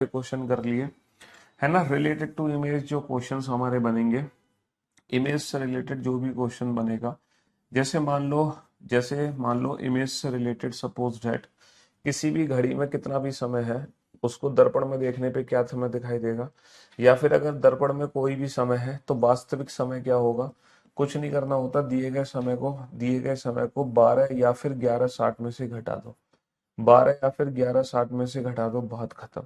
Question कर लिए है ना। रिलेटेड टू इमेज जो क्वेश्चंस हमारे बनेंगे, इमेज से रिलेटेड जो भी क्वेश्चन बनेगा, जैसे मान लो इमेज से रिलेटेड सपोज दैट किसी भी घड़ी में कितना भी समय है, उसको दर्पण में देखने पे क्या समय दिखाई देगा, या फिर अगर दर्पण में कोई भी समय है तो वास्तविक समय क्या होगा। कुछ नहीं करना होता, दिए गए समय को 12 या फिर 11:60 में से घटा दो, 12 या फिर 11:60 में से घटा दो, बात खत्म,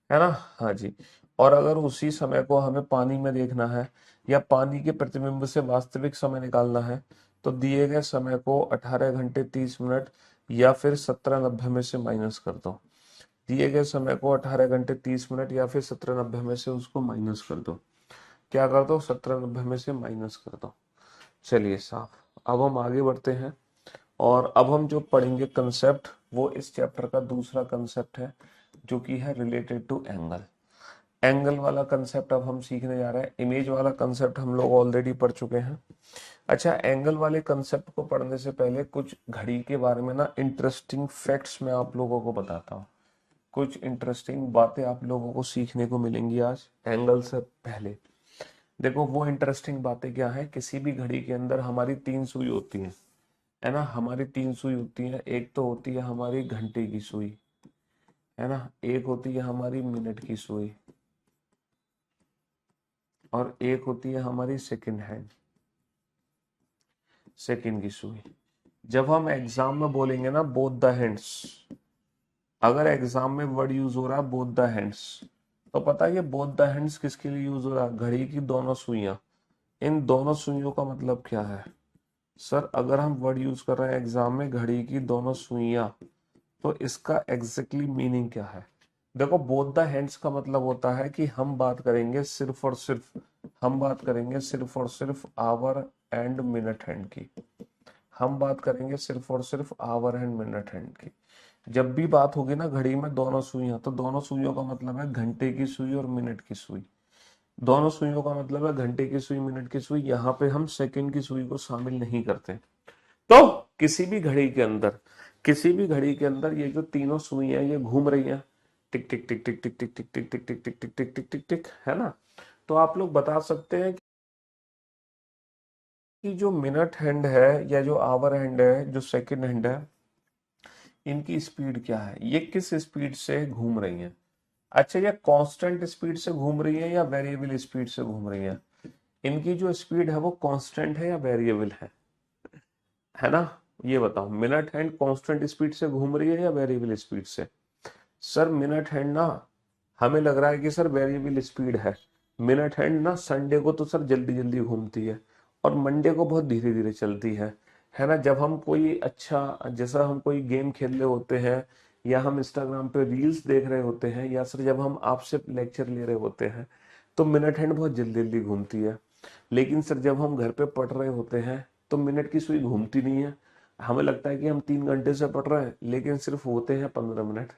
है ना। हाँ जी। और अगर उसी समय को हमें पानी में देखना है या पानी के प्रतिबिंब से वास्तविक समय निकालना है, तो दिए गए समय को 18 घंटे 30 मिनट या फिर 17:90 में से माइनस कर दो। दिए गए समय को 18 घंटे 30 मिनट या फिर 17:90 में से उसको माइनस कर दो। क्या कर दो? 17:90 में से माइनस कर दो। चलिए साफ। अब हम आगे बढ़ते हैं और अब हम जो पढ़ेंगे कंसेप्ट, वो इस चैप्टर का दूसरा कंसेप्ट है, जो कि है रिलेटेड टू एंगल। एंगल वाला कंसेप्ट अब हम सीखने जा रहे हैं। इमेज वाला कंसेप्ट हम लोग ऑलरेडी पढ़ चुके हैं। अच्छा, एंगल वाले कंसेप्ट को पढ़ने से पहले कुछ घड़ी के बारे में ना इंटरेस्टिंग फैक्ट्स मैं आप लोगों को बताता हूँ। कुछ इंटरेस्टिंग बातें आप लोगों को सीखने को मिलेंगी आज एंगल से पहले। देखो वो इंटरेस्टिंग बातें क्या है, किसी भी घड़ी के अंदर हमारी 3 सुई होती है ना। हमारी 3 सुई होती है। एक तो होती है हमारी घंटे की सुई, है ना, एक होती है हमारी मिनट की सुई, और एक होती है हमारी सेकंड की सुई। जब हम एग्जाम में बोलेंगे ना बोथ द हैंड्स, अगर एग्जाम में वर्ड यूज हो रहा है बोथ द हैंड्स, तो पता है ये बोथ द हैंड्स किसके लिए यूज हो रहा है? घड़ी की दोनों सुइयां। इन दोनों सुइयों का मतलब क्या है? सर अगर हम वर्ड यूज कर रहे हैं एग्जाम में घड़ी की दोनों सुइयां, तो इसका एग्जैक्टली मीनिंग क्या है? देखो बोथ द हैंड्स का मतलब होता है कि हम बात करेंगे सिर्फ और सिर्फ आवर एंड मिनट हैंड की। हम बात करेंगे सिर्फ और सिर्फ आवर एंड मिनट हैंड की। जब भी बात होगी ना घड़ी में दोनों सुइयां, तो दोनों सुइयों का मतलब है घंटे की सुई और मिनट की सुई। दोनों सुइयों का मतलब है घंटे की सुई, मिनट की सुई। यहाँ पे हम सेकंड की सुई को शामिल नहीं करते। तो किसी भी घड़ी के अंदर, ये जो तीनों सुइयां ये घूम रही हैं, टिक टिक टिक टिक टिक टिक टिक टिक टिक टिक टिक टिक टिक टिक टिक टिक, है ना। तो आप लोग बता सकते हैं कि जो मिनट हैंड है या जो आवर हैंड है, जो सेकंड हैंड है, इनकी स्पीड क्या है? ये किस स्पीड से घूम रही हैं? अच्छा, ये कांस्टेंट स्पीड से घूम रही है या वेरिएबल स्पीड से घूम रही है? इनकी जो स्पीड है वो कांस्टेंट है या वेरिएबल है ना। ये बताओ, मिनट हैंड कांस्टेंट स्पीड से घूम रही है या वेरिएबल स्पीड से? सर मिनट हैंड ना, हमें लग रहा है कि सर वेरिएबल स्पीड है। मिनट हैंड ना संडे को तो सर जल्दी जल्दी घूमती है और मंडे को बहुत धीरे धीरे चलती है ना। जब हम कोई जैसा हम कोई गेम खेल रहे होते हैं, या हम इंस्टाग्राम पे रील्स देख रहे होते हैं, या सर जब हम आपसे लेक्चर ले रहे होते हैं, तो मिनट हैंड बहुत जल्दी जल्दी घूमती है। लेकिन सर जब हम घर पे पढ़ रहे होते हैं तो मिनट की सुई घूमती नहीं है। हमें लगता है कि हम 3 घंटे से पढ़ रहे हैं, लेकिन सिर्फ होते हैं 15 मिनट,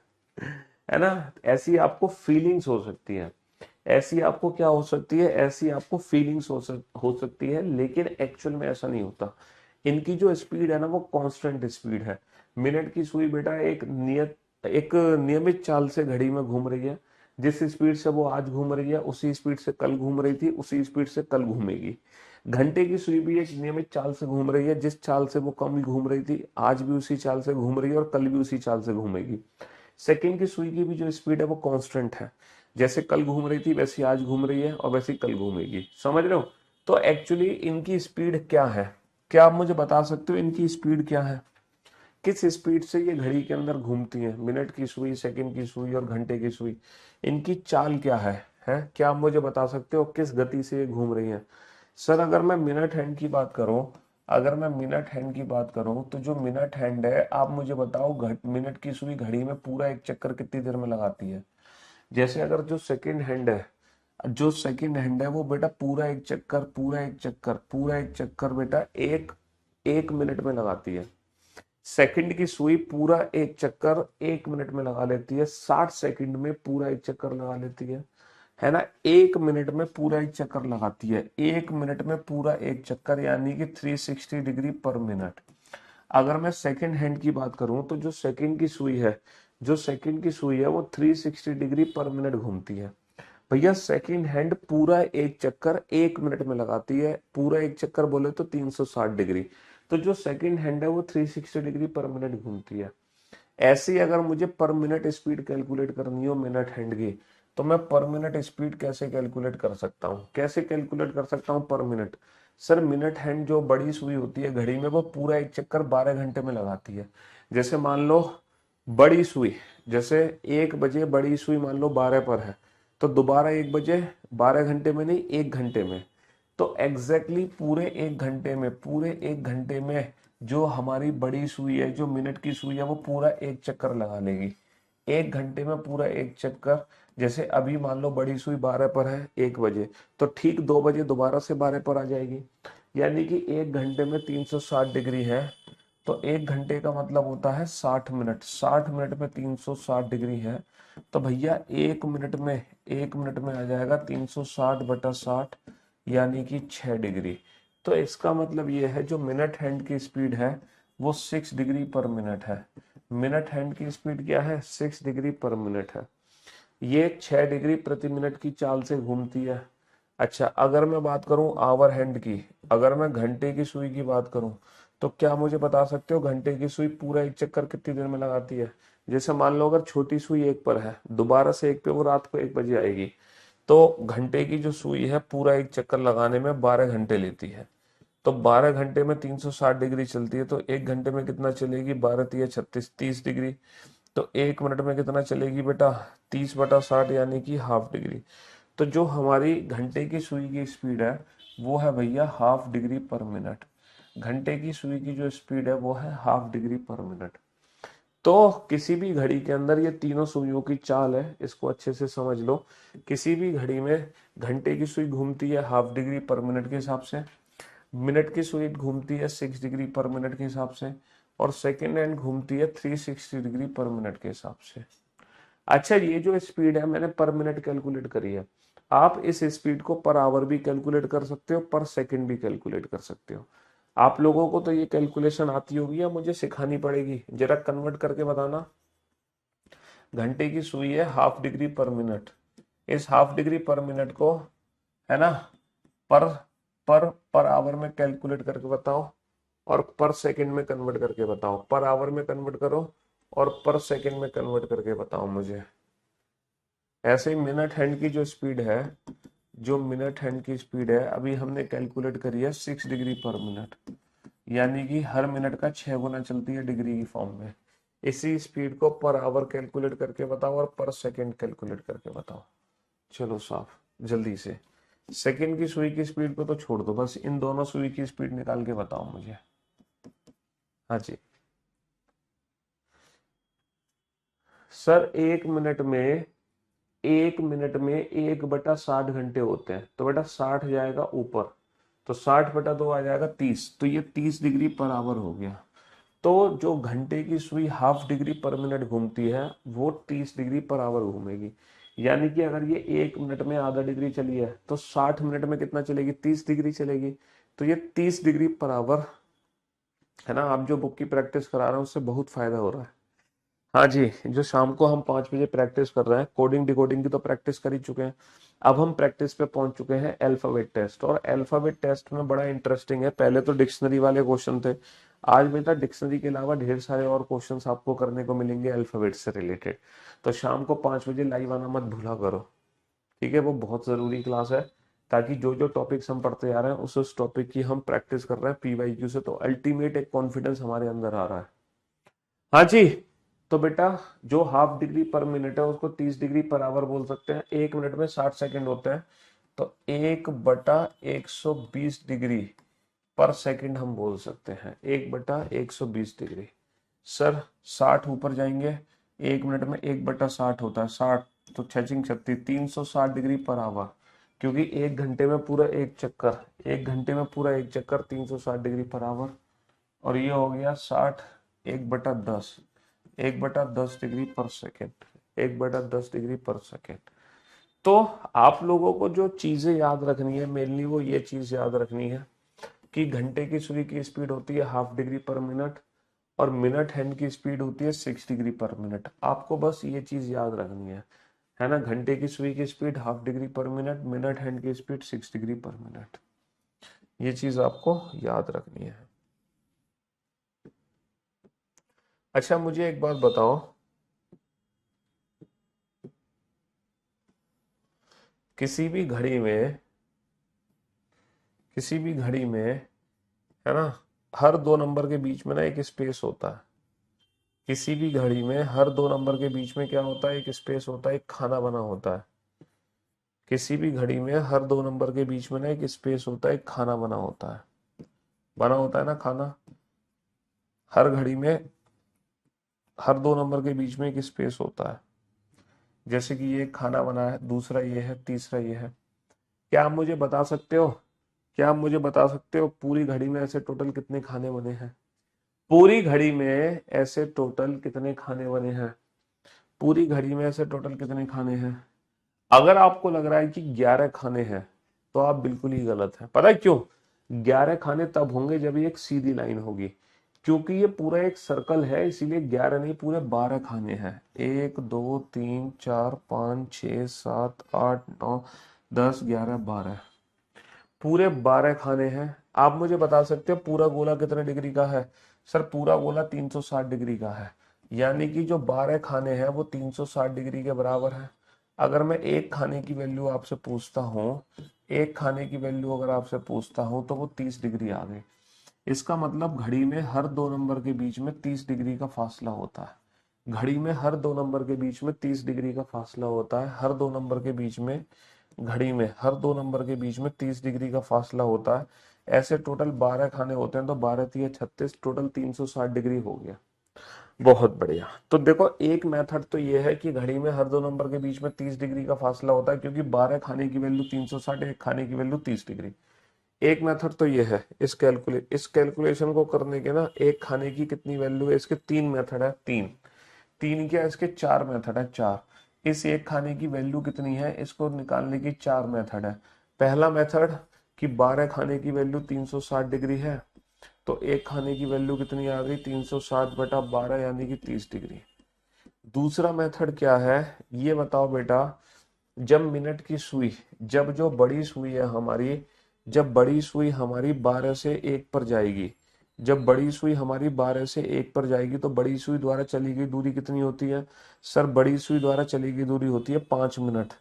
है ना। ऐसी आपको फीलिंग्स हो सकती है, ऐसी आपको क्या हो सकती है, ऐसी आपको फीलिंग्स हो सकती है, लेकिन एक्चुअल में ऐसा नहीं होता। इनकी जो स्पीड है ना वो कांस्टेंट स्पीड है। मिनट की सुई बेटा एक नियमित चाल से घड़ी में घूम रही है। जिस स्पीड से वो आज घूम रही है उसी स्पीड से कल घूम रही थी, उसी स्पीड से कल घूमेगी। घंटे की सुई भी एक नियमित चाल से घूम रही है। जिस चाल से वो कम घूम रही थी आज भी उसी चाल से घूम रही है और कल भी उसी चाल से घूमेगी। सेकंड की सुई की भी जो स्पीड है वो कांस्टेंट है। जैसे कल घूम रही थी वैसी आज घूम रही है और वैसी कल घूमेगी। समझ रहे हो? तो एक्चुअली इनकी स्पीड क्या है? क्या आप मुझे बता सकते हो इनकी स्पीड क्या है? किस स्पीड से ये घड़ी के अंदर घूमती है? मिनट की सुई, सेकंड की सुई और घंटे की सुई, इनकी चाल क्या है? क्या आप मुझे बता सकते हो किस गति से ये घूम रही है? सर अगर मैं मिनट हैंड की बात करूं, तो जो मिनट हैंड है, आप मुझे बताओ मिनट की सुई घड़ी में पूरा एक चक्कर कितनी देर में लगाती है? जैसे अगर जो सेकंड हैंड है वो बेटा पूरा एक चक्कर बेटा एक एक मिनट में लगाती है। सेकंड की सुई पूरा एक चक्कर 1 मिनट में लगा लेती है, 60 सेकंड में पूरा एक चक्कर लगा लेती है ना। 1 मिनट में पूरा एक चक्कर लगाती है, 1 मिनट में पूरा एक चक्कर, यानी कि 360 डिग्री पर मिनट। अगर मैं सेकंड हैंड की बात करूं तो जो सेकंड की सुई है, जो सेकंड की सुई है वो 360 डिग्री पर मिनट घूमती है। भैया सेकंड हैंड पूरा एक चक्कर 1 मिनट में लगाती है, पूरा एक चक्कर बोले तो 360 डिग्री। तो जो सेकंड हैंड है वो 360 डिग्री पर मिनट घूमती है। ऐसे ही अगर मुझे पर मिनट स्पीड कैलकुलेट करनी हो मिनट हैंड की, तो मैं पर मिनट स्पीड कैसे कैलकुलेट कर सकता हूँ, कैसे कैलकुलेट कर सकता हूँ पर मिनट। सर मिनट हैंड जो बड़ी सुई होती है घड़ी में, वो पूरा एक चक्कर 12 घंटे में लगाती है। जैसे मान लो बड़ी सुई, जैसे 1 बजे बड़ी सुई मान लो 12 पर है, तो दोबारा 1 बजे 12 घंटे में नहीं, 1 घंटे में। तो एग्जैक्टली पूरे 1 घंटे में, पूरे 1 घंटे में जो हमारी बड़ी सुई है, जो मिनट की सुई है, वो पूरा एक चक्कर लगा लेगी 1 घंटे में, पूरा एक चक्कर। जैसे अभी मान लो बड़ी सुई 12 पर है 1 बजे, तो ठीक 2 बजे दोबारा से 12 पर आ जाएगी। यानी कि 1 घंटे में 360 डिग्री है, तो 1 घंटे का मतलब होता है 60 मिनट। 60 मिनट में 360 डिग्री है, तो भैया 1 मिनट में, 1 मिनट में आ जाएगा 360/60, यानी कि 6 डिग्री। तो इसका मतलब ये है जो मिनट हैंड की स्पीड है वो 6 डिग्री पर मिनट है। मिनट हैंड की स्पीड क्या है? 6 डिग्री पर मिनट है। ये 6 डिग्री प्रति मिनट की चाल से घूमती है। अच्छा, अगर मैं बात करूं आवर हैंड की, अगर मैं घंटे की सुई की बात करूं, तो क्या मुझे बता सकते हो घंटे की सुई पूरा एक चक्कर कितनी देर में लगाती है? जैसे मान लो अगर छोटी सुई 1 पर है, दोबारा से 1 पे वो रात को 1 बजे आएगी, तो घंटे की जो सुई है पूरा एक चक्कर लगाने में 12 घंटे लेती है। तो 12 घंटे में 360 डिग्री चलती है, तो 1 घंटे में कितना चलेगी? 12×3=36, 30 डिग्री। तो 1 मिनट में कितना चलेगी बेटा? 30/60, यानी कि हाफ डिग्री। तो जो हमारी घंटे की सुई की स्पीड है वो है भैया हाफ डिग्री पर मिनट। घंटे की सुई की जो स्पीड है वो है हाफ डिग्री पर मिनट। तो किसी भी घड़ी के अंदर ये तीनों सुइयों की चाल है, इसको अच्छे से समझ लो। किसी भी घड़ी में घंटे की सुई घूमती है हाफ डिग्री पर मिनट के हिसाब से, मिनट की सुई घूमती है 6 डिग्री पर मिनट के हिसाब से, और सेकेंड हैंड घूमती है 360 डिग्री पर मिनट के हिसाब से। अच्छा, ये जो स्पीड है मैंने पर मिनट कैलकुलेट करी है। आप इस स्पीड को पर आवर भी कैलकुलेट कर सकते हो, पर सेकंड भी कैलकुलेट कर सकते हो। आप लोगों को तो ये कैलकुलेशन आती होगी या मुझे सिखानी पड़ेगी? जरा कन्वर्ट करके बताना। घंटे की सुई है हाफ डिग्री पर मिनट, इस हाफ डिग्री पर मिनट को, है ना, पर पर आवर में कैलकुलेट करके बताओ, और पर सेकंड में कन्वर्ट करके बताओ। पर आवर में कन्वर्ट करो और पर सेकंड में कन्वर्ट करके बताओ मुझे। ऐसे ही मिनट हैंड की जो स्पीड है, जो मिनट हैंड की स्पीड है अभी हमने कैलकुलेट करी है 6 डिग्री पर मिनट, यानी कि हर मिनट का 6 गुना चलती है डिग्री की फॉर्म में। इसी स्पीड को पर आवर कैलकुलेट करके बताओ और पर सेकंड कैलकुलेट करके बताओ। चलो साफ, जल्दी से। सेकंड की सुई की स्पीड को तो छोड़ दो, बस इन दोनों सुई की स्पीड निकाल के बताओ मुझे। हाँ जी सर, 1 मिनट में, 1 मिनट में 1/60 घंटे होते हैं, तो बेटा 60 जाएगा ऊपर, तो 60/2 आ जाएगा 30, तो ये 30 डिग्री पर आवर हो गया। तो जो घंटे की सुई हाफ डिग्री पर मिनट घूमती है वो 30 डिग्री पर आवर घूमेगी। यानी कि अगर ये 1 मिनट में आधा डिग्री चली है, तो 60 मिनट में कितना चलेगी? 30 डिग्री चलेगी। तो ये 30 डिग्री पर आवर, है ना। आप जो बुक की प्रैक्टिस करा रहे हैं उससे बहुत फायदा हो रहा है। हाँ जी, जो शाम को हम 5 बजे प्रैक्टिस कर रहे हैं, कोडिंग डिकोडिंग की तो प्रैक्टिस कर ही चुके हैं। अब हम प्रैक्टिस पे पहुंच चुके हैं अल्फाबेट टेस्ट, और अल्फाबेट टेस्ट में बड़ा इंटरेस्टिंग है। पहले तो डिक्शनरी वाले क्वेश्चन थे, आज बेटा डिक्शनरी के अलावा ढेर सारे और क्वेश्चंस आपको करने को मिलेंगे अल्फाबेट से रिलेटेड। तो शाम को 5 बजे लाइव आना मत भूला करो, ठीक है? वो बहुत जरूरी क्लास है, ताकि जो जो टॉपिक्स हम पढ़ते आ रहे हैं उस टॉपिक की हम प्रैक्टिस कर रहे हैं पीवाईक्यू से, तो अल्टीमेट एक कॉन्फिडेंस हमारे अंदर आ रहा है। हाँ जी। तो बेटा जो हाफ डिग्री पर मिनट है उसको 30 डिग्री पर आवर बोल सकते हैं। 1 मिनट में 60 सेकंड होते हैं, तो 1/120 डिग्री पर सेकंड हम बोल सकते हैं। 1/120 डिग्री। सर 60 ऊपर जाएंगे, 1 मिनट में 1/60 होता है, 60, तो 6×6 360 डिग्री पर आवर, क्योंकि 1 घंटे में पूरा एक चक्कर, 1 घंटे में पूरा एक चक्कर 360 डिग्री पर आवर। और ये हो गया 60, 1/10, 1/10 डिग्री पर सेकेंड, 1/10 डिग्री पर सेकेंड। तो आप लोगों को जो चीजें याद रखनी है मेनली वो ये चीज याद रखनी है कि घंटे की सुई की स्पीड होती है हाफ डिग्री पर मिनट, और मिनट हैंड की स्पीड होती है 6 डिग्री पर मिनट। आपको बस ये चीज याद रखनी है ना। घंटे की सुई की स्पीड ½ डिग्री पर मिनट, मिनट हैंड की स्पीड 6 डिग्री पर मिनट। ये चीज आपको याद रखनी है। अच्छा मुझे एक बात बताओ, किसी भी घड़ी में, किसी भी घड़ी में, है ना, हर दो नंबर के बीच में ना एक स्पेस होता है। किसी भी घड़ी में हर दो नंबर के बीच में क्या होता है, एक स्पेस होता है, एक खाना बना होता है। किसी भी घड़ी में हर दो नंबर के बीच में ना एक स्पेस होता है, एक खाना बना होता है ना खाना। हर घड़ी में हर दो नंबर के बीच में एक स्पेस होता है। जैसे कि ये खाना बना है, दूसरा ये है, तीसरा ये है। क्या आप मुझे बता सकते हो, क्या आप मुझे बता सकते हो पूरी घड़ी में ऐसे टोटल कितने खाने बने हैं? पूरी घड़ी में ऐसे टोटल कितने खाने बने हैं? पूरी घड़ी में ऐसे टोटल कितने खाने हैं? अगर आपको लग रहा है कि 11 खाने हैं तो आप बिल्कुल ही गलत है। पता है क्यों? 11 खाने तब होंगे जब ये एक सीधी लाइन होगी, क्योंकि ये पूरा एक सर्कल है, इसीलिए 11 नहीं, पूरे 12 खाने हैं। 1 2 3 4 5 6 7 8 9 10 11 12, पूरे 12 खाने हैं। आप मुझे बता सकते हो पूरा गोला कितने डिग्री का है? सर पूरा गोला 360 डिग्री का है, यानी कि जो 12 खाने हैं वो 360 डिग्री के बराबर है। अगर मैं एक खाने की वैल्यू आपसे पूछता हूँ, एक खाने की वैल्यू अगर आपसे पूछता हूँ तो वो 30 डिग्री आ गई। इसका मतलब घड़ी में हर दो नंबर के बीच में 30 डिग्री का फासला होता है। घड़ी में हर दो नंबर के बीच में 30 डिग्री का फासला होता है। हर दो नंबर के बीच में, घड़ी में हर दो नंबर के बीच में 30 डिग्री का फासला होता है। ऐसे टोटल 12 खाने होते हैं, तो 12 तिया 36, टोटल 360 डिग्री हो गया। बहुत बढ़िया। तो देखो एक मेथड तो ये है कि घड़ी में हर दो नंबर के बीच में 30 डिग्री का फासला होता है, क्योंकि 12 खाने की वैल्यू 360, एक खाने की वैल्यू 30 डिग्री। एक मेथड तो ये है। इस कैलकुलेशन को करने के ना, एक खाने की कितनी वैल्यू है, इसके तीन मेथड है। तीन, तीन क्या, इसके चार मेथड है, चार। इस एक खाने की वैल्यू कितनी है इसको निकालने की चार मेथड है। पहला मेथड कि 12 खाने की वैल्यू 360 डिग्री है, तो एक खाने की वैल्यू कितनी आ गई, 360/12 यानी कि 30 डिग्री। दूसरा मेथड क्या है, ये बताओ बेटा, जब मिनट की सुई, जब जो बड़ी सुई है हमारी, जब बड़ी सुई हमारी 12 से 1 पर जाएगी, जब बड़ी सुई हमारी 12 से 1 पर जाएगी तो बड़ी सुई द्वारा चली गई दूरी कितनी होती है? सर बड़ी सुई द्वारा चली गई दूरी होती है 5 मिनट।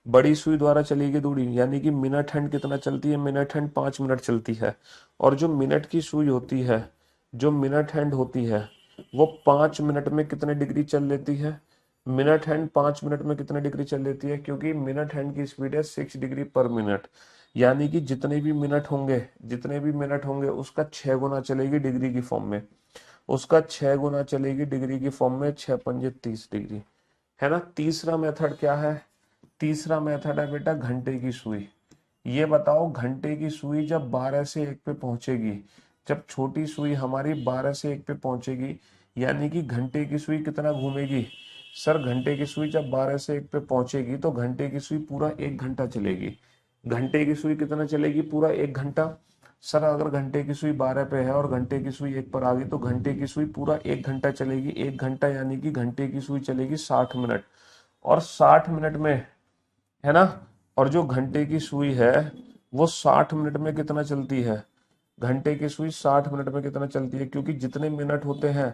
बड़ी सुई द्वारा चली गई दूरी यानी कि मिनट हैंड कितना चलती है? मिनट हैंड 5 मिनट चलती है। और जो मिनट की सुई होती है, जो मिनट हैंड होती है, वो 5 मिनट में कितने डिग्री चल लेती है? मिनट हैंड 5 मिनट में कितने डिग्री चल लेती है? क्योंकि मिनट हैंड की स्पीड है 6 डिग्री पर मिनट, यानी कि जितने भी मिनट होंगे, जितने भी मिनट होंगे उसका 6 गुना चलेगी डिग्री की फॉर्म में, उसका 6 गुना चलेगी डिग्री की फॉर्म में। 6 × 5 = 30 डिग्री, है ना। तीसरा मेथड क्या है? तीसरा मेथड है बेटा घंटे की सुई। ये बताओ घंटे की सुई जब 12 से 1 पे पहुंचेगी, जब छोटी सुई हमारी 12 से 1 पे पहुंचेगी, यानी कि घंटे की सुई कितना घूमेगी? सर घंटे की सुई जब 12 से 1 पे पहुंचेगी तो घंटे की सुई पूरा 1 घंटा चलेगी। घंटे की सुई कितना चलेगी? पूरा 1 घंटा। सर अगर घंटे की सुई 12 पे है और घंटे की सुई 1 पर आ गई तो घंटे की सुई पूरा 1 घंटा चलेगी। 1 घंटा यानी कि घंटे की सुई चलेगी 60 मिनट। और 60 मिनट में, है ना, और जो घंटे की सुई है वो 60 मिनट में कितना चलती है? घंटे की सुई 60 मिनट में कितना चलती है? क्योंकि जितने मिनट होते हैं,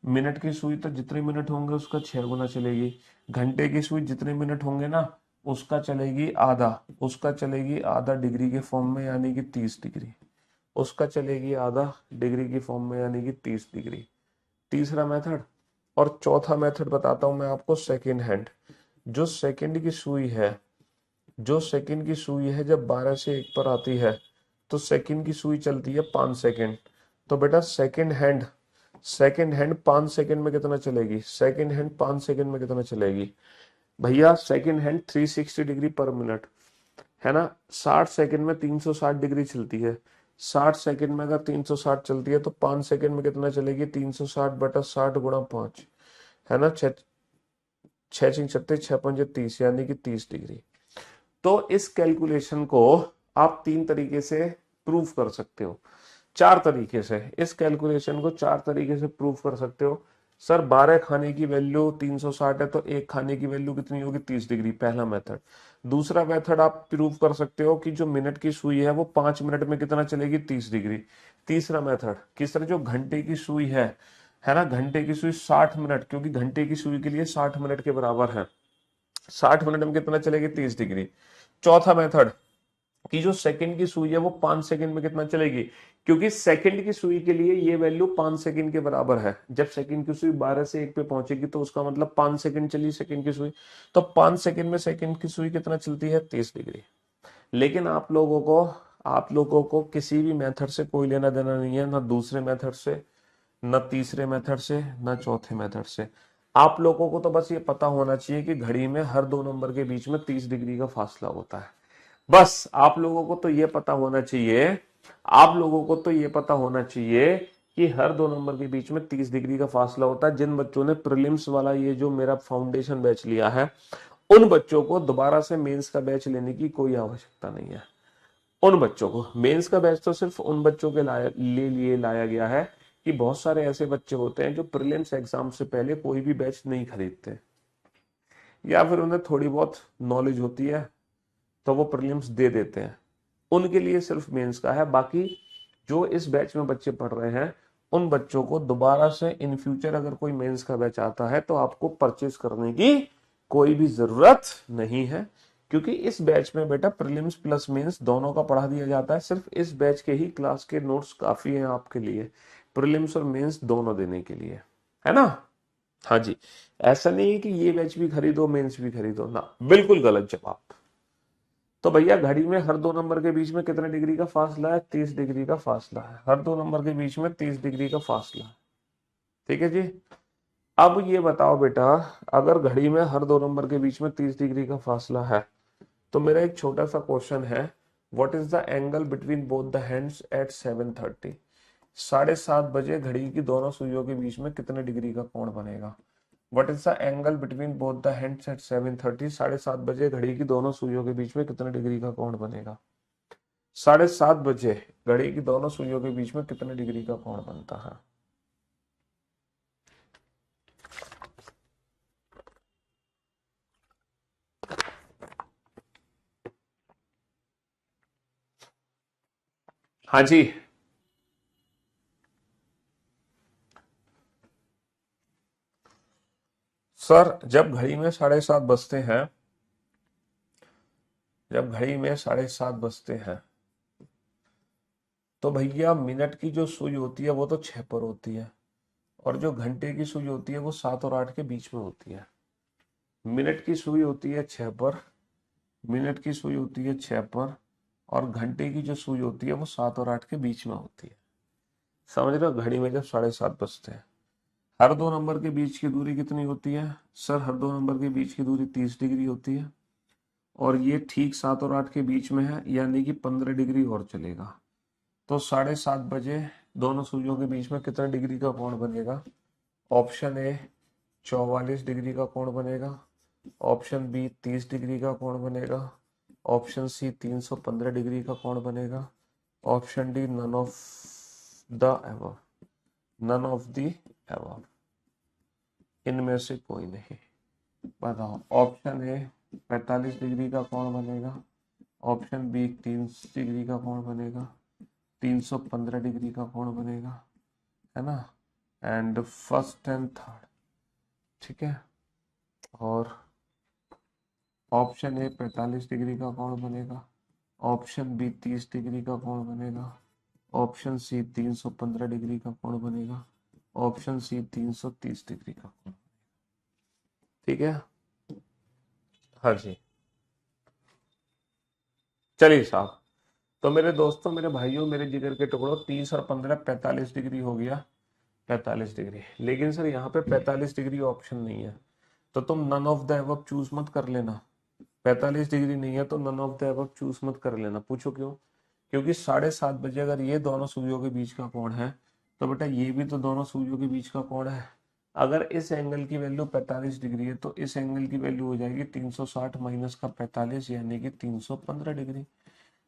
मिनट की सुई तो जितने मिनट होंगे उसका 6 गुना चलेगी। घंटे की सुई जितने मिनट होंगे ना उसका चलेगी आधा, उसका चलेगी आधा डिग्री के फॉर्म में यानी कि 30 डिग्री। उसका चलेगी आधा डिग्री की फॉर्म में यानी कि 30 डिग्री। तीसरा मेथड। और चौथा मेथड बताता हूं मैं आपको, सेकेंड हैंड। जो सेकंड की सुई है, जो सेकंड की सुई है जब 12 से 1 पर आती है तो सेकंड की सुई चलती है 5 सेकंड। तो बेटा सेकंड हैंड 5 सेकंड में कितना चलेगी? सेकंड हैंड 5 सेकंड में कितना चलेगी भैया? सेकंड हैंड 360 डिग्री पर मिनट, है ना। 60 सेकंड में 360 डिग्री चलती है। 60 सेकंड में अगर 360 चलती है तो 5 सेकंड में कितना चलेगी? 360/60 × 5, है ना। छह, छह छिंग छत्तीस, 6 × 5 = 30 यानी कि 30 डिग्री। तो इस कैलकुलेशन को आप तीन तरीके से प्रूव कर सकते हो। चार तरीके से इस कैलकुलेशन को चार तरीके से प्रूव कर सकते हो। सर 12 खाने की वैल्यू 360 है तो एक खाने की वैल्यू कितनी होगी 30 डिग्री, पहला मेथड। दूसरा मेथड आप प्रूव कर सकते हो कि जो मिनट की सुई है वो 5 मिनट में कितना चलेगी 30 डिग्री। तीसरा मेथड किस तरह, जो घंटे की सुई है ना, घंटे की सुई 60 मिनट, क्योंकि घंटे की सुई के लिए 60 मिनट के बराबर है, 60 मिनट में कितना चलेगी 30 डिग्री। चौथा मेथड कि जो सेकंड की सुई है वो 5 सेकंड में कितना चलेगी, क्योंकि सेकंड की सुई के लिए ये वैल्यू 5 सेकंड के बराबर है। जब सेकंड की सुई 12 से 1 पे पहुंचेगी तो उसका मतलब 5 सेकंड चली सेकंड की सुई, तो 5 सेकंड में सेकंड की सुई कितना चलती है 30 डिग्री। लेकिन आप लोगों को किसी भी मेथड से कोई लेना देना नहीं है, ना दूसरे मेथड से, न तीसरे मेथड से, न चौथे मेथड से। आप लोगों को तो बस ये पता होना चाहिए कि घड़ी में हर दो नंबर के बीच में 30 डिग्री का फासला होता है। बस आप लोगों को तो ये पता होना चाहिए, आप लोगों को तो ये पता होना चाहिए कि हर दो नंबर के बीच में 30 डिग्री का फासला होता है। जिन बच्चों ने प्रीलिम्स वाला ये जो मेरा फाउंडेशन बैच लिया है, उन बच्चों को दोबारा से मेंस का बैच लेने की कोई आवश्यकता नहीं है। उन बच्चों को मेंस का बैच तो सिर्फ उन बच्चों के लिए लाया गया है कि बहुत सारे ऐसे बच्चे होते हैं जो प्रीलिम्स एग्जाम से पहले कोई भी बैच नहीं खरीदते, या फिर उन्हें थोड़ी बहुत नॉलेज होती है तो वो प्रीलिम्स दे देते हैं। उनके लिए सिर्फ मेंस का है। बाकी जो इस बैच में बच्चे पढ़ रहे हैं, उन बच्चों को दोबारा से इन फ्यूचर अगर कोई मेंस का बैच आता है तो आपको परचेज करने की कोई भी जरूरत नहीं है, क्योंकि इस बैच में बेटा प्रीलिम्स प्लस मेंस दोनों का पढ़ा दिया जाता है। सिर्फ इस बैच के ही क्लास के नोट्स काफी हैं आपके लिए, प्रीलिम्स और मेंस दोनों देने के लिए, है ना। हाँ जी, ऐसा नहीं है कि ये बैच भी खरीदो मेंस भी खरीदो ना, बिल्कुल गलत जवाब। तो भैया घड़ी में हर दो नंबर के बीच में कितने डिग्री का फासला है, 30 डिग्री का फासला है। हर दो नंबर के बीच में 30 डिग्री का फासला है, ठीक है जी। अब ये बताओ बेटा, अगर घड़ी में हर दो नंबर के बीच में 30 डिग्री का फासला है, तो मेरा एक छोटा सा क्वेश्चन है, what is the angle between both the hands eight 7:30। 7:30 घड़ी की दोनों सुइयों के बीच में कितने डिग्री का कोण बनेगा। What is the angle between both the hands eight 7:30। 7:30 घड़ी की दोनों सुइयों के बीच में कितने डिग्री का कोण बनेगा। 7:30 घड़ी की दोनों सुइयों के बीच में कितने डिग्री का कोण बनता है। हाँ जी, सर जब घड़ी में 7:30 बजते हैं, जब घड़ी में 7:30 बजते हैं, तो भैया मिनट की जो सुई होती है वो तो 6 पर होती है, और जो घंटे की सुई होती है वो 7 और 8 के बीच में होती है। मिनट की सुई होती है 6 पर, मिनट की सुई होती है 6 पर, और घंटे की जो सुई होती है वो 7 और 8 के बीच में होती है। समझ रहे हो, घड़ी में जब 7:30 बजते हैं, हर दो नंबर के बीच की दूरी कितनी होती है। सर हर दो नंबर के बीच की दूरी 30 डिग्री होती है, और ये ठीक 7 और 8 के बीच में है, यानी कि 15 डिग्री और चलेगा। तो 7:30 दोनों सुइयों के बीच में कितने डिग्री का कोण बनेगा। ऑप्शन ए 44 डिग्री का कोण बनेगा, ऑप्शन बी 30 डिग्री का कोण बनेगा, ऑप्शन सी 315 डिग्री का कोण बनेगा, option D none of the above. None of the above, इनमें से कोई नहीं। बताओ, ऑप्शन ए 45 डिग्री का कोण बनेगा, ऑप्शन बी 30 डिग्री का कोण बनेगा, 315 डिग्री का कोण बनेगा, है ना, एंड फर्स्ट एंड थर्ड, ठीक है। और ऑप्शन ए 45 डिग्री का कोण बनेगा, ऑप्शन बी 30 डिग्री का कोण बनेगा, ऑप्शन सी 315 डिग्री का कोण बनेगा, ऑप्शन सी 330 डिग्री का कोण। ठीक है, हाँ जी, चलिए साहब। तो मेरे दोस्तों, मेरे भाइयों, मेरे जिगर के टुकड़ों, 30 और 15 45 डिग्री हो गया, 45 डिग्री। लेकिन सर यहाँ पे 45 डिग्री ऑप्शन नहीं है, तो तुम none of the above choose मत कर लेना। 45 डिग्री नहीं है तो none of the above choose मत कर लेना। पूछो क्यों। क्योंकि 7:30 अगर ये दोनों सुइयों के बीच का कोण है, तो बेटा ये भी तो दोनों सुइयों के बीच का कोण है। अगर इस एंगल की वैल्यू 45 डिग्री है तो इस एंगल की वैल्यू हो जाएगी 360 माइनस का 45, यानी कि 315 डिग्री।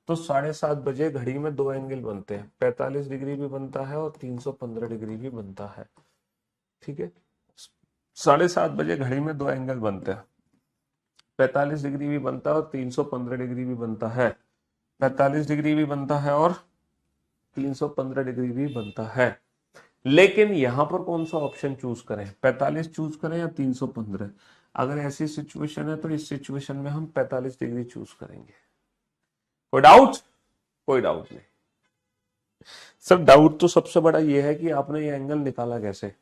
तो 7:30 बजे घड़ी में दो एंगल बनते हैं, 45 डिग्री भी बनता है और 315 डिग्री भी बनता है। ठीक है, 7:30 बजे घड़ी में दो एंगल बनते हैं, 45 डिग्री भी बनता है और 315 डिग्री भी बनता है, 45 डिग्री भी बनता है और 315 डिग्री भी बनता है। लेकिन यहां पर कौन सा ऑप्शन चूज करें, 45 चूज करें या 315? अगर ऐसी सिचुएशन है तो इस सिचुएशन में हम 45 डिग्री चूज करेंगे। कोई डाउट? कोई डाउट नहीं सर। डाउट तो सबसे बड़ा ये है कि आपने ये एंगल निकाला कैसे,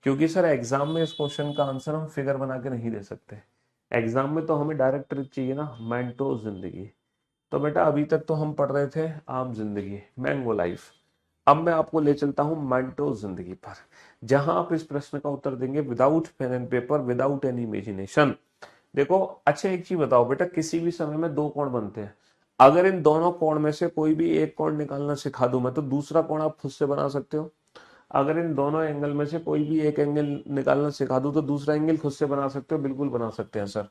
क्योंकि सर एग्जाम में इस क्वेश्चन का आंसर हम फिगर बना के नहीं दे सकते। एग्जाम में तो हमें डायरेक्ट ट्रिक चाहिए ना, मैंटो जिंदगी। तो बेटा अभी तक तो हम पढ़ रहे थे आम जिंदगी, मैंगो लाइफ। अब मैं आपको ले चलता हूं मैंटो जिंदगी पर, जहां आप इस प्रश्न का उत्तर देंगे without pen and paper, without any imagination. देखो अच्छा एक चीज बताओ बेटा, किसी भी समय में दो कोण बनते हैं, अगर इन दोनों कोण में से कोई भी एक कोण निकालना सिखा दूं मैं, तो दूसरा कोण आप खुद से बना सकते हो। अगर इन दोनों एंगल में से कोई भी एक एंगल निकालना सिखा दूं तो दूसरा एंगल खुद से बना सकते हो, बिल्कुल बना सकते हैं सर।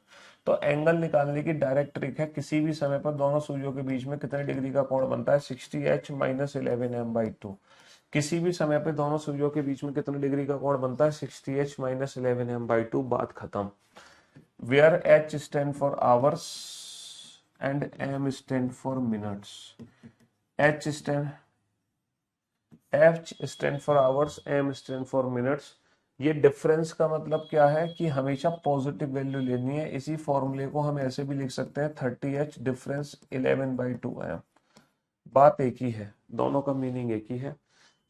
तो एंगल निकालने की डायरेक्ट ट्रिक है, किसी भी समय पर दोनों सुइयों के बीच में कितने डिग्री का कोण बनता है, 60h माइनस 11m/2। किसी भी समय पे दोनों सुइयों के बीच में कितने डिग्री का कोण बनता है, 60h माइनस 11m/2। बात खत्म। Where h stand for hours and m stand for minutes. h stand H stand for hours, M stand for minutes. ये डिफरेंस का मतलब क्या है कि हमेशा पॉजिटिव वैल्यू लेनी है। इसी फॉर्मूले को हम ऐसे भी लिख सकते हैं 30h डिफरेंस 11/2m। बात एक ही है, दोनों का मीनिंग एक ही है।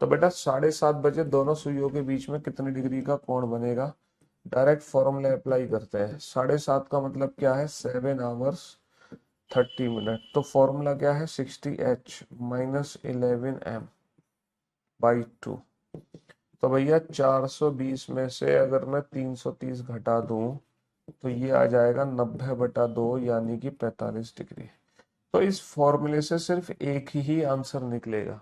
तो बेटा 7:30 बजे दोनों सुइयों के बीच में कितने डिग्री का कोण बनेगा, डायरेक्ट फॉर्मूला अप्लाई करते हैं। 7:30 का मतलब क्या है, 7 hours 30 minutes। तो फॉर्मूला क्या है, 60h माइनस 11m/2। तो भैया 420 में से अगर मैं 330 घटा दूं तो ये आ जाएगा 90/2 यानी कि 45 डिग्री। तो इस फॉर्मूले से सिर्फ एक ही आंसर निकलेगा,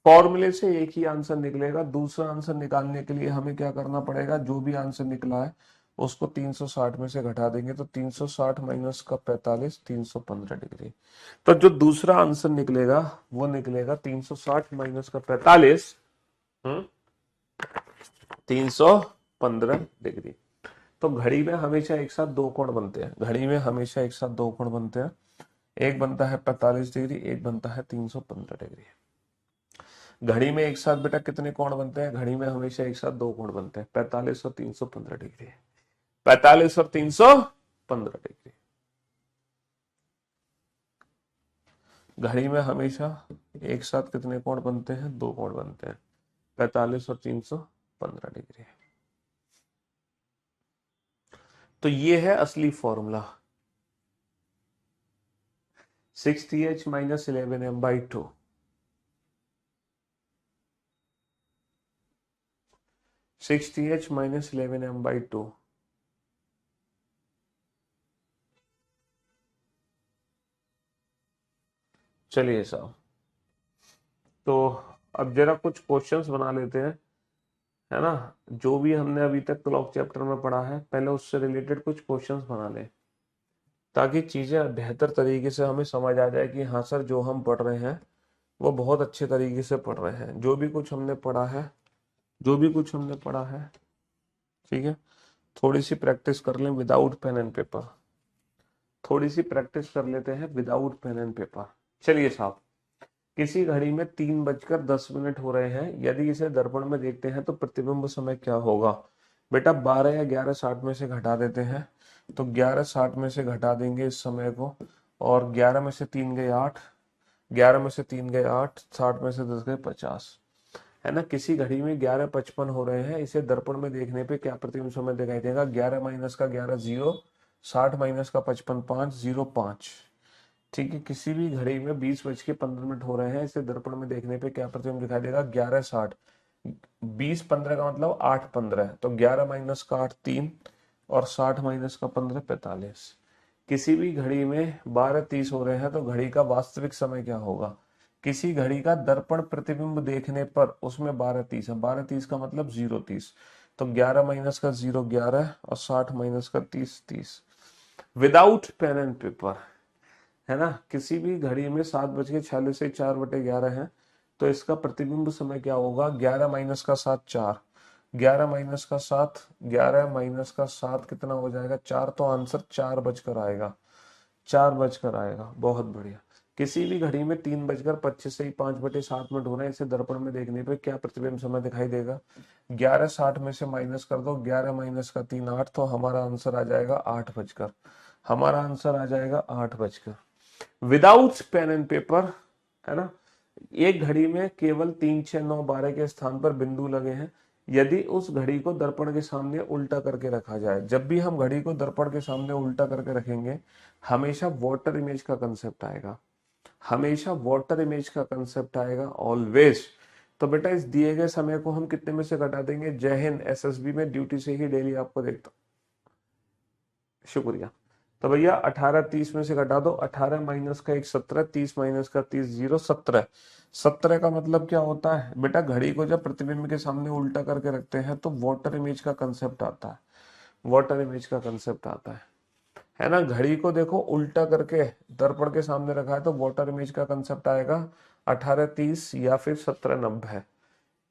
फॉर्मूले से एक ही आंसर निकलेगा। दूसरा आंसर निकालने के लिए हमें क्या करना पड़ेगा, जो भी आंसर निकला है उसको 360 में से घटा देंगे, तो 360 माइनस का 45, 315 डिग्री। तो जो दूसरा आंसर निकलेगा वो निकलेगा 360 माइनस का 45, 315 डिग्री। तो घड़ी में हमेशा एक साथ दो कोण बनते हैं, घड़ी में हमेशा एक साथ दो कोण बनते हैं। एक बनता है 45 डिग्री, एक बनता है 315 डिग्री। घड़ी में एक साथ बेटा कितने कोण बनते हैं, घड़ी में हमेशा एक साथ दो कोण बनते हैं, 45 और 315 डिग्री, 45 और 315 डिग्री। घड़ी में हमेशा एक साथ कितने कोण बनते हैं, दो कोण बनते हैं, 45 और 315 डिग्री। तो ये है असली formula, 60h minus 11m/2। 60h minus 11m/2। चलिए साहब, तो अब जरा कुछ क्वेश्चंस बना लेते हैं, है ना। जो भी हमने अभी तक क्लॉक चैप्टर में पढ़ा है पहले उससे रिलेटेड कुछ क्वेश्चंस बना लें, ताकि चीजें बेहतर तरीके से हमें समझ आ जाए कि हाँ सर जो हम पढ़ रहे हैं वो बहुत अच्छे तरीके से पढ़ रहे हैं। जो भी कुछ हमने पढ़ा है, जो भी कुछ हमने पढ़ा है, ठीक है, थोड़ी सी प्रैक्टिस कर लें विदाउट पेन एंड पेपर, थोड़ी सी प्रैक्टिस कर लेते हैं विदाउट पेन एंड पेपर। चलिए साहब, किसी घड़ी में 3:10 हो रहे हैं, यदि इसे दर्पण में देखते हैं तो प्रतिबिंब समय क्या होगा। बेटा 12 या 11:60 में से घटा देते हैं, तो 11:60 में से घटा देंगे इस समय को, और 11 में से 3 गए 8, 11 में से 3 गए 8, 60 में से 10 गए 50, है ना। किसी घड़ी में 11:55 हो रहे हैं, इसे दर्पण में देखने पे क्या प्रतिबिंब समय दिखाई देगा, 11 माइनस का 11 0, 60 माइनस का 55 5, 0 5। ठीक है, किसी भी घड़ी में 20:15 हो रहे हैं, इसे दर्पण में देखने पे क्या प्रतिबिंब दिखाई देगा, 11:60। 20:15 का मतलब 8:15, तो 11 माइनस का 8 3, और 60 माइनस का 15 45। किसी भी घड़ी में 12:30 हो रहे हैं, तो घड़ी का वास्तविक समय क्या होगा। किसी घड़ी का दर्पण प्रतिबिंब देखने पर उसमें 12:30 है, 12:30 का मतलब 0:30, तो 11 माइनस का 0 11, और 60 माइनस का 30 30। विदाउट पेन एंड पेपर, है ना, किसी भी घड़ी में 7:46 से 4/11 है, तो इसका प्रतिबिंब समय क्या होगा, 11 माइनस का 7 4, 11 माइनस का 7, 11 माइनस का 7 कितना हो जाएगा 4, तो आंसर 4 बजकर आएगा, 4 बजकर आएगा। बहुत बढ़िया। किसी भी घड़ी में 3:25 से ही 5/7 मिनट हो रहे हैं, इसे दर्पण में देखने पे क्या प्रतिबिंब समय दिखाई देगा, 11:60 में से माइनस कर दो, 11 माइनस का 3 8, तो हमारा आंसर आ जाएगा 8 बजकर, हमारा आंसर आ जाएगा 8 बजकर। विदाउट पेन एंड पेपर, है ना, एक घड़ी में केवल 3 6 9 12 के स्थान पर बिंदु लगे हैं। यदि उस घड़ी को दर्पण के सामने उल्टा करके रखा जाए, जब भी हम घड़ी को दर्पण के सामने उल्टा करके रखेंगे, हमेशा वाटर इमेज का कंसेप्ट आएगा, हमेशा वाटर इमेज का कंसेप्ट आएगा ऑलवेज। तो बेटा इस दिए गए समय को हम कितने में से घटा देंगे, जय हिंद, एसएसबी में ड्यूटी से ही डेली आपको देखता हूं, शुक्रिया। तो भैया 18 30 में से घटा दो, 18 माइनस का 1 17, 30 माइनस का 30 0, 17, 17 का मतलब क्या होता है बेटा, घड़ी को जब प्रतिबिंब के सामने उल्टा करके रखते हैं तो वाटर इमेज का कंसेप्ट आता है, वाटर इमेज का कंसेप्ट आता है ना। घड़ी को देखो उल्टा करके दर्पण के सामने रखा है तो वाटर इमेज का कंसेप्ट आएगा 18 30 या फिर 17 90,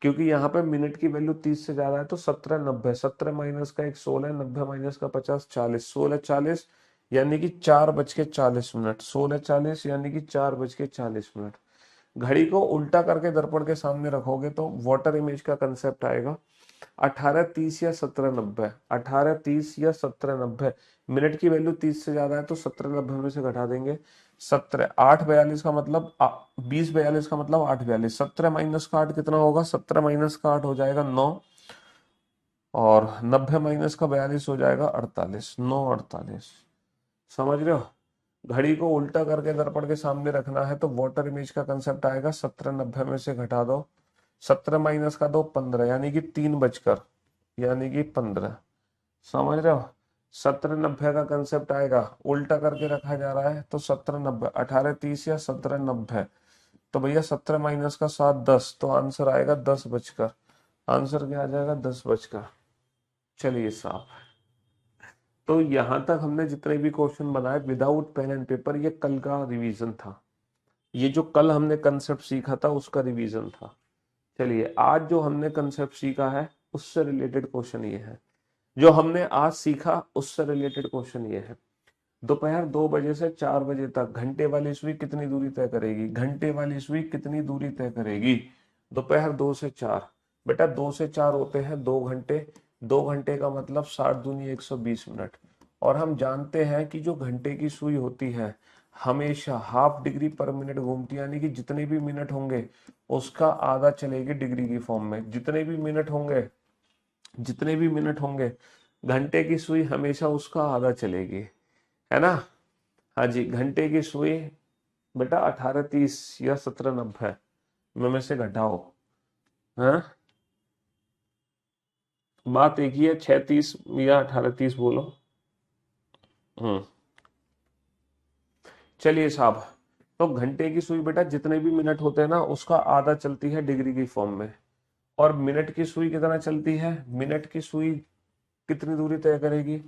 क्योंकि यहाँ पे मिनट की वैल्यू 30 से ज्यादा है, तो 17 90, 17 माइनस का 1 16, 90 माइनस का 50 40, 16 40 यानी कि 4:40, 16 40 यानी कि 4:40। घड़ी को उल्टा करके दर्पण के सामने रखोगे तो वाटर इमेज का कंसेप्ट आएगा 18 30 या 17 90, 18 30 या 17 90, मिनट की वैल्यू 30 से ज्यादा है तो 17 90 में से घटा देंगे 17, 8 42 का मतलब 20 42 का मतलब 8 42, 17 माइनस का 8 कितना होगा, 17 माइनस का 8 हो जाएगा 9, और 90 माइनस का 42 हो जाएगा 48, 9 48। समझ रहे हो, घड़ी को उल्टा करके दर्पण के सामने रखना है तो वाटर इमेज का कंसेप्ट आएगा 17 90 में से घटा दो, 17 माइनस का 2 15 यानी कि 3 बजकर, यानी कि 15। समझ रहे हो, 17 90 का कंसेप्ट आएगा, उल्टा करके रखा जा रहा है तो 17 90, 18 30 या 17 90, तो भैया 17 माइनस का 7 10, तो आंसर आएगा 10 बजकर, आंसर क्या आ जाएगा 10 बजकर। चलिए साहब, तो यहां तक हमने जितने भी क्वेश्चन बनाए विदाउट पेन एंड पेपर, ये कल का रिवीजन था, ये जो कल हमने कंसेप्ट सीखा था उसका रिवीजन था। चलिए आज जो हमने कंसेप्ट सीखा है उससे रिलेटेड क्वेश्चन ये है, जो हमने आज सीखा उससे रिलेटेड क्वेश्चन ये है, दोपहर 2 बजे से 4 बजे तक घंटे वाली सुई कितनी दूरी तय करेगी, घंटे वाली सुई कितनी दूरी तय करेगी, दोपहर 2 से 4, बेटा 2 से 4 होते हैं 2 घंटे, 2 घंटे का मतलब 60 दूनी 120 मिनट, और हम जानते हैं कि जो घंटे की सुई होती है हमेशा हाफ डिग्री पर मिनट घूमती है, यानी कि जितने भी मिनट होंगे उसका आधा चलेगी डिग्री की फॉर्म में, जितने भी मिनट होंगे, जितने भी मिनट होंगे घंटे की सुई हमेशा उसका आधा चलेगी, है ना। हाँ जी, घंटे की सुई बेटा 18 30 या 17 90 में से घटाओ, हाँ बात एक ही है, 6 30 या 18 30 बोलो। हम्म, चलिए साहब, तो घंटे की सुई बेटा जितने भी मिनट होते हैं ना उसका आधा चलती है डिग्री की फॉर्म में, और मिनट की सुई कितना चलती है, मिनट की सुई कितनी दूरी तय करेगी,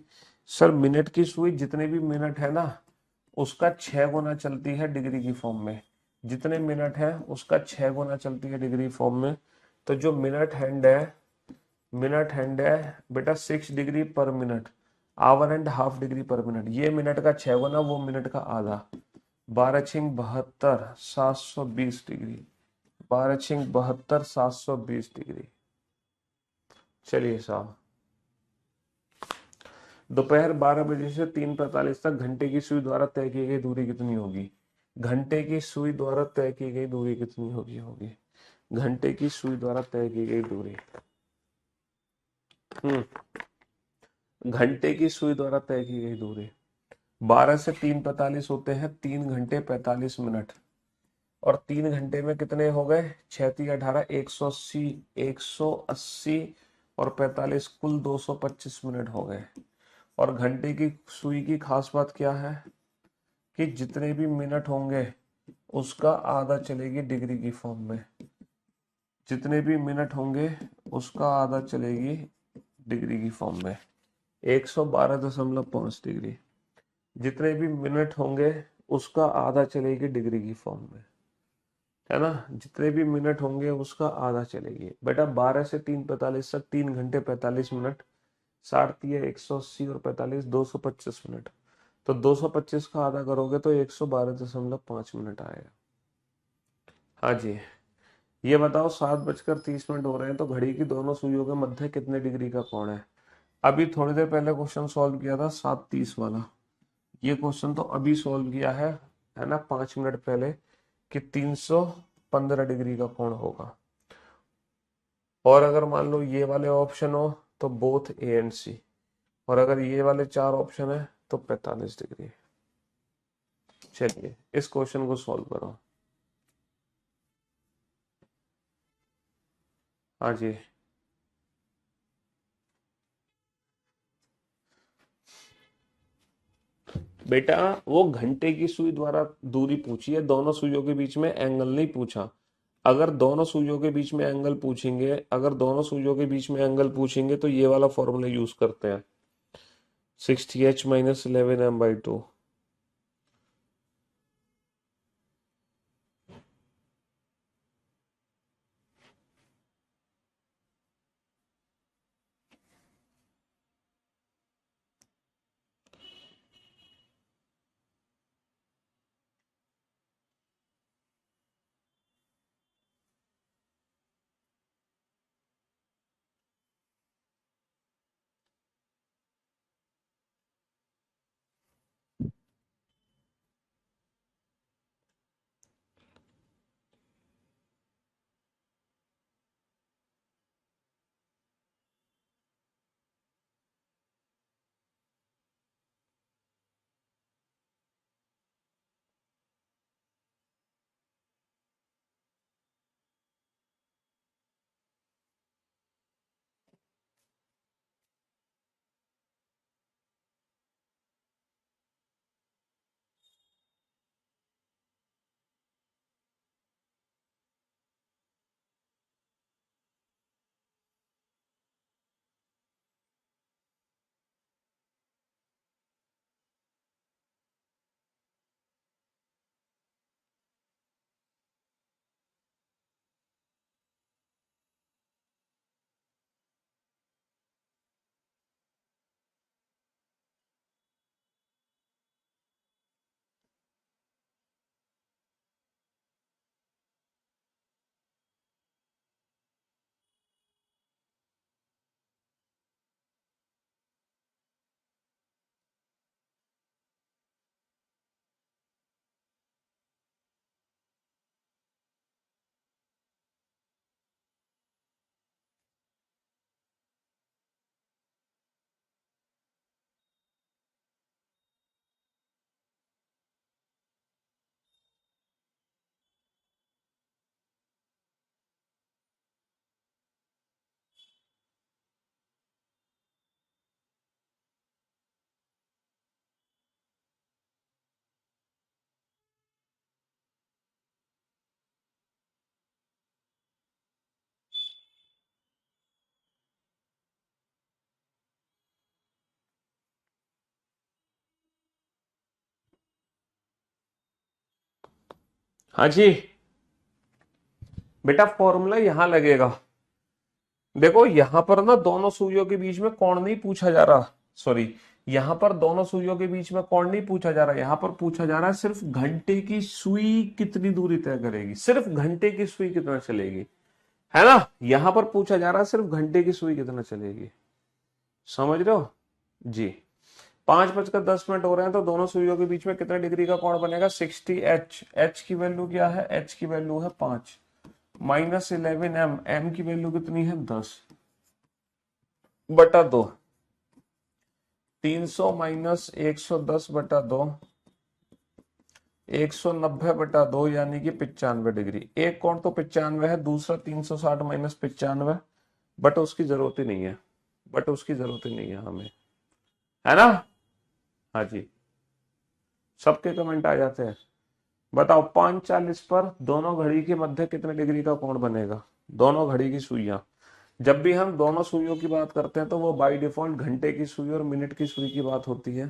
सर मिनट की सुई जितने भी मिनट है ना उसका 6 गुना चलती है डिग्री की फॉर्म में, जितने मिनट है उसका 6 गुना चलती है डिग्री फॉर्म में। तो जो मिनट हैंड है, मिनट हैंड है बेटा 6 डिग्री पर minute, our and half degree पर मिनट, ये मिनट का 6 गुना वो मिनट का आधा, 12 छिंग 72 720 डिग्री, 12 छिंग 72 720 डिग्री। चलिए साहब, दोपहर 12 बजे से 3:45 तक घंटे की सुई द्वारा तय की गई दूरी कितनी होगी, घंटे की सुई द्वारा तय की गई दूरी कितनी होगी, घंटे की सुई द्वारा तय की गई दूरी, घंटे की सुई द्वारा तय की गई दूरी, 12 से 3:45 होते हैं 3 घंटे 45 मिनट, और 3 घंटे में कितने हो गए, 6 18 180, 180 और 45 कुल 225 मिनट हो गए। और घंटे की सुई की खास बात क्या है कि जितने भी मिनट होंगे उसका आधा चलेगी डिग्री की फॉर्म में, जितने भी मिनट होंगे उसका आधा चलेगी डिग्री की फॉर्म में, 112.5 डिग्री, जितने भी मिनट होंगे उसका आधा चलेगी डिग्री की फॉर्म में, है ना। जितने भी मिनट होंगे उसका आधा चलेगी बेटा। 12 से 3:45 तक 3 घंटे 45 मिनट, 60 180 और 45 225 मिनट। तो 225 का आधा करोगे तो 112.5 मिनट आएगा। हाँ जी। ये बताओ 7:30 हो रहे हैं तो घड़ी की दोनों सुइयों के मध्य कितने डिग्री का कोण है। अभी थोड़ी देर पहले क्वेश्चन सॉल्व किया था 7:30 वाला। ये क्वेश्चन तो अभी सॉल्व किया है ना, 5 मिनट पहले, कि 315 डिग्री का कोण होगा। और अगर मान लो ये वाले ऑप्शन हो तो बोथ ए एंड सी, और अगर ये वाले 4 ऑप्शन है तो 45 डिग्री। चलिए इस क्वेश्चन को सॉल्व करो। हाँ जी। बेटा वो घंटे की सुई द्वारा दूरी पूछी है, दोनों सुइयों के बीच में एंगल नहीं पूछा। अगर दोनों सुइयों के बीच में एंगल पूछेंगे, अगर दोनों सुइयों के बीच में एंगल पूछेंगे तो ये वाला फॉर्मूला यूज करते हैं, 60h - 11m/2। हाँ जी। बेटा फॉर्मूला यहां लगेगा। देखो यहां पर ना दोनों सुइयों के बीच में कोण नहीं पूछा जा रहा, सॉरी, यहां पर दोनों सुइयों के बीच में कोण नहीं पूछा जा रहा, यहां पर पूछा जा रहा है सिर्फ घंटे की सुई कितनी दूरी तय करेगी, सिर्फ घंटे की सुई कितना चलेगी, है ना। यहां पर पूछा जा रहा है सिर्फ घंटे की सुई कितना चलेगी। समझ रहे हो जी। 5:10 हो रहे हैं तो दोनों सुइयों के बीच में कितने डिग्री का कोण बनेगा, 60h। एच की वैल्यू क्या है, एच की वैल्यू है 5, -11m, m की वैल्यू कितनी है 10/2, 300 - 110/2, 190/2 यानी कि 95 डिग्री। एक कोण तो 95 है, दूसरा 360 - 95, बट उसकी जरूरत ही नहीं है, बट उसकी जरूरत ही नहीं है हमें, है ना। हाँ जी। सबके कमेंट आ जाते हैं। बताओ 5:40 पर दोनों घड़ी के मध्य कितने डिग्री का कोण बनेगा, दोनों घड़ी की सुइयां। जब भी हम दोनों सुइयों की बात करते हैं तो वो बाय डिफॉल्ट घंटे की सुई और मिनट की सुई की बात होती है।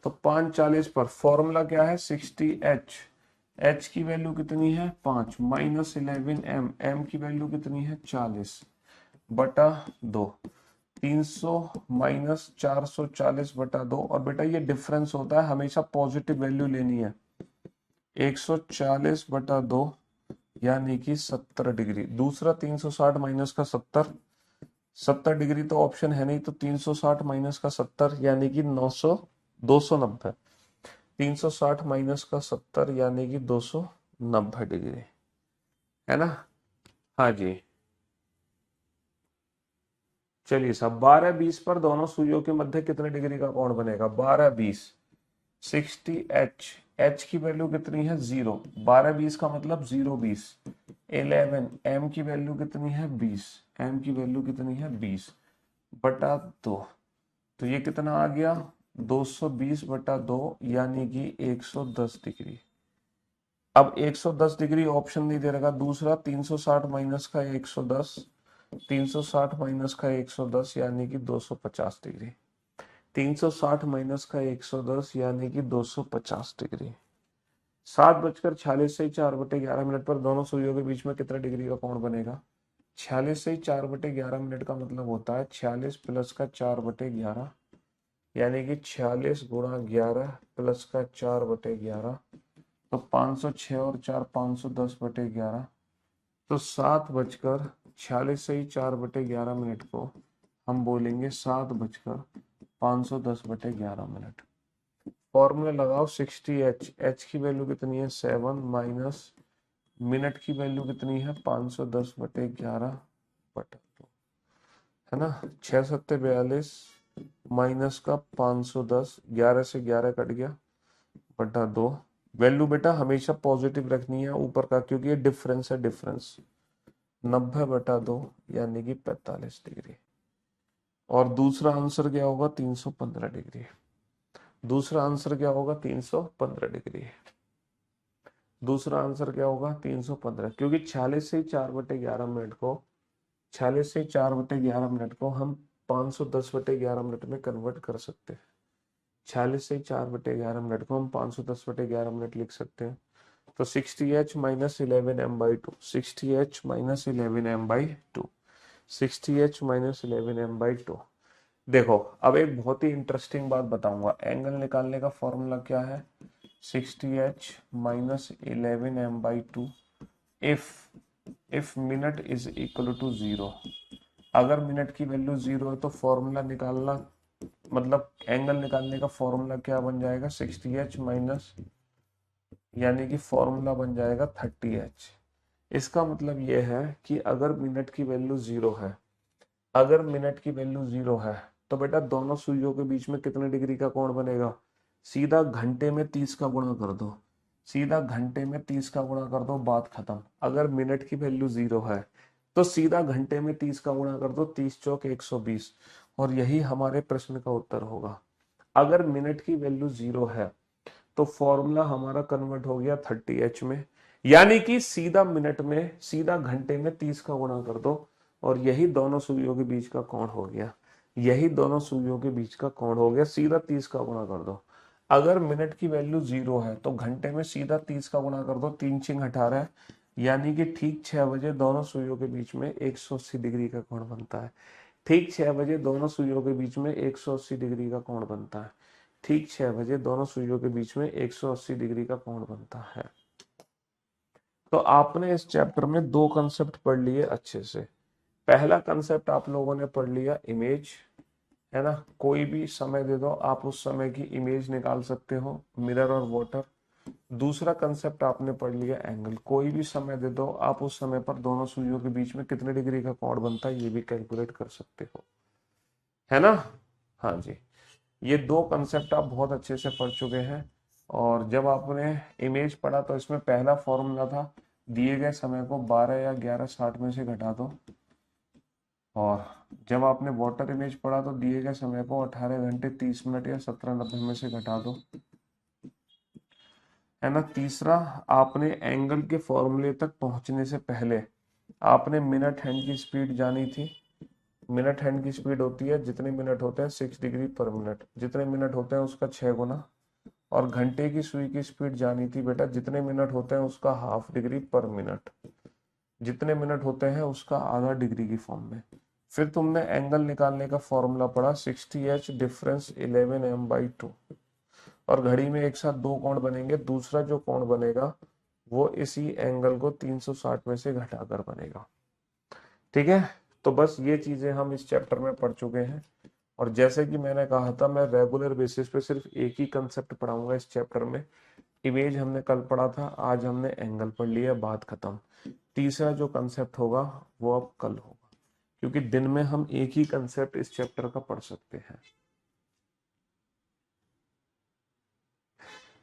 तो 540 पर फॉर्मूला क्या है 60H, H की वैल्यू कितनी है 5 माइनस 11M, M की वैल्यू कितनी है 40 बटा 2, 300 माइनस 440 बटा 2। और बेटा ये डिफरेंस होता है, हमेशा पॉजिटिव वैल्यू लेनी है। 140 बटा 2 यानी कि 70 डिग्री। दूसरा 360 माइनस का 70, 70 डिग्री तो ऑप्शन है नहीं, तो 360 माइनस का 70 यानी कि 900, 290। 360 माइनस का 70 यानी कि 290 डिग्री, है ना। हाँ जी, चलिए साहब 12-20 पर दोनों सुइयों के मध्य कितने डिग्री का कोण बनेगा? 12-20, 60H, H की वैल्यू कितनी है 0, 12-20 का मतलब 0-20, 11, M की वैल्यू कितनी है 20, M की वैल्यू कितनी है 20 बटा 2। तो ये कितना आ गया 220 बटा 2 यानी कि 110 डिग्री। अब 110 डिग्री ऑप्शन नहीं दे रहा। दूसरा 360 माइनस का 110, 360 माइनस का 110 यानी कि 250 डिग्री। 360 माइनस का 110 यानी कि 250 डिग्री। 7:46 से 4/11 पर दोनों सुइयों के बीच में कितने डिग्री का कोण बनेगा? 46 से 4/11 का मतलब होता है 46 प्लस का 4/11 यानी कि 46 गुणा 11 प्लस का 4/11, तो 506 और 4 510/11। तो 7:46 को हम बोलेंगे 7:510/11। फॉर्मूला लगाओ 60H, H की वैल्यू कितनी है 7 माइनस मिनट की वैल्यू कितनी है 510/11 बटा 2, है ना। 6×7=42 माइनस का 510, 11 से 11 कट गया बटा 2। वैल्यू बेटा हमेशा पॉजिटिव रखनी है ऊपर का, क्योंकि ये डिफरेंस है, डिफरेंस 90/2 यानी कि 45 डिग्री। और दूसरा आंसर क्या होगा 315 डिग्री। दूसरा आंसर क्या होगा 315 डिग्री। दूसरा आंसर क्या होगा 315, क्योंकि 46 से 4/11 को 46 से 4/11 को हम 510/11 में कन्वर्ट कर सकते हैं। 46 से 4/11 को हम 510/11 लिख सकते हैं। तो 60H minus 11M/2, 60H minus 11M/2, 60H minus 11M/2। देखो अब एक बहुत ही इंटरेस्टिंग बात बताऊंगा। एंगल निकालने का फॉर्मूला क्या है 60H minus 11M/2 if minute is equal to 0। अगर मिनट की वैल्यू 0 है तो फॉर्मूला निकालना, मतलब एंगल निकालने का फॉर्मूला क्या बन जाएगा 60H माइनस, यानी कि फॉर्मूला बन जाएगा 30H। इसका मतलब यह है कि अगर मिनट की वैल्यू 0 है, अगर मिनट की वैल्यू 0 है तो बेटा दोनों सुइयों के बीच में कितने डिग्री का कोण बनेगा? सीधा घंटे में 30 का गुणा कर दो, सीधा घंटे में 30 का गुणा कर दो, बात खत्म। अगर मिनट की वैल्यू 0 है तो सीधा घंटे में 30 का गुणा कर दो, 30 चौक 120, और यही हमारे प्रश्न का उत्तर होगा। अगर मिनट की वैल्यू 0 है तो फॉर्मूला हमारा कन्वर्ट हो गया 30H में, यानी कि सीधा मिनट में, सीधा घंटे में 30 का गुणा कर दो, और यही दोनों सुइयों के बीच का कोण हो गया। यही दोनों सुइयों के बीच का कोण हो गया, सीधा 30 का गुणा कर दो। अगर मिनट की वैल्यू 0 है तो घंटे में सीधा 30 का गुणा कर दो, 3×6=18, यानी कि ठीक 6 बजे दोनों सुइयों के बीच में 180 डिग्री का कोण बनता है। ठीक 6 बजे दोनों सुइयों के बीच में 180 डिग्री का कोण बनता है। ठीक 6 बजे दोनों सुइयों के बीच में 180 डिग्री का कोण बनता है। तो आपने इस चैप्टर में दो कंसेप्ट पढ़ लिए अच्छे से। पहला कंसेप्ट आप लोगों ने पढ़ लिया इमेज, है ना। कोई भी समय दे दो, आप उस समय की इमेज निकाल सकते हो, मिरर और वाटर। दूसरा कंसेप्ट आपने पढ़ लिया एंगल, कोई भी समय दे दो, आप उस समय पर दोनों सुइयों के बीच में कितने डिग्री का कोण बनता है ये भी कैलकुलेट कर सकते हो, है ना। हाँ जी, ये दो कंसेप्ट आप बहुत अच्छे से पढ़ चुके हैं। और जब आपने इमेज पढ़ा तो इसमें पहला फॉर्मूला था दिए गए समय को 12 या 11:60 में से घटा दो, और जब आपने वाटर इमेज पढ़ा तो दिए गए समय को 18 घंटे 30 मिनट या 17:90 में से घटा दो, है ना। तीसरा, आपने एंगल के फॉर्मूले तक पहुंचने से पहले आपने मिनट हैंड की स्पीड जानी थी। मिनट हैंड की स्पीड होती है, जितने मिनट होते हैं 6 डिग्री पर मिनट, जितने मिनट होते हैं उसका 6 गुना, और घंटे की सुई की स्पीड जानी थी बेटा, जितने मिनट होते हैं उसका हाफ डिग्री पर मिनट, जितने मिनट होते हैं उसका आधा डिग्री की फॉर्म में। फिर तुमने एंगल निकालने का फॉर्मूला पढ़ा 60h डिफरेंस 11m/2, और घड़ी में एक साथ दो कोण बनेंगे, दूसरा जो कोण बनेगा वो इसी एंगल को 360 में से घटाकर बनेगा। ठीक है, तो बस ये चीजें हम इस चैप्टर में पढ़ चुके हैं। और जैसे कि मैंने कहा था, मैं रेगुलर बेसिस पे सिर्फ एक ही कंसेप्ट पढ़ाऊंगा इस चैप्टर में। इमेज हमने कल पढ़ा था, आज हमने एंगल पढ़ लिया, बात खत्म। तीसरा जो कंसेप्ट होगा वो अब कल होगा, क्योंकि दिन में हम एक ही कंसेप्ट इस चैप्टर का पढ़ सकते हैं।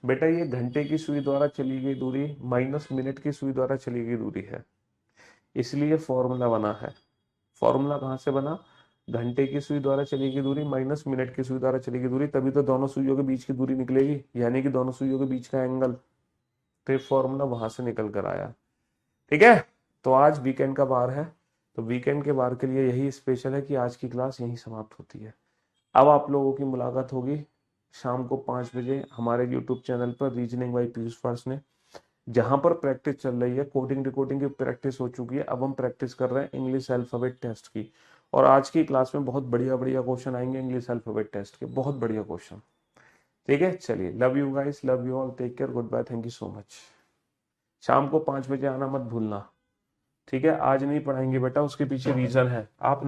बेटा ये घंटे की सुई द्वारा चली गई दूरी माइनस मिनट की सुई द्वारा चली गई दूरी है, इसलिए फॉर्मूला बना है। फॉर्मूला कहाँ से बना? घंटे की सुई द्वारा चली गई दूरी माइनस मिनट की सुई द्वारा चली गई दूरी, तभी तो दोनों सुइयों के बीच की दूरी निकलेगी, यानी कि दोनों सुइयों के बीच का एंगल। तो ये फॉर्मूला वहां से निकल कर आया। ठीक है, तो आज वीकेंड का बार है, तो वीकेंड के बार के लिए यही स्पेशल है कि आज की क्लास यहीं समाप्त होती है। अब आप लोगों की मुलाकात होगी शाम को 5 बजे हमारे यूट्यूब चैनल पर, रीजनिंग बाई पीयूष फासने, जहां पर प्रैक्टिस चल रही है। कोडिंग रिकॉर्डिंग की प्रैक्टिस हो चुकी है, अब हम प्रैक्टिस कर रहे हैं इंग्लिश अल्फाबेट टेस्ट की। और आज की क्लास में बहुत बढ़िया बढ़िया क्वेश्चन आएंगे इंग्लिश अल्फाबेट टेस्ट के, बहुत बढ़िया क्वेश्चन। ठीक है, चलिए, love you guys, love you all, take care, good bye, thank you so much. शाम को 5 बजे आना मत भूलना। ठीक है, आज नहीं पढ़ाएंगे बेटा, उसके पीछे रीजन है। आप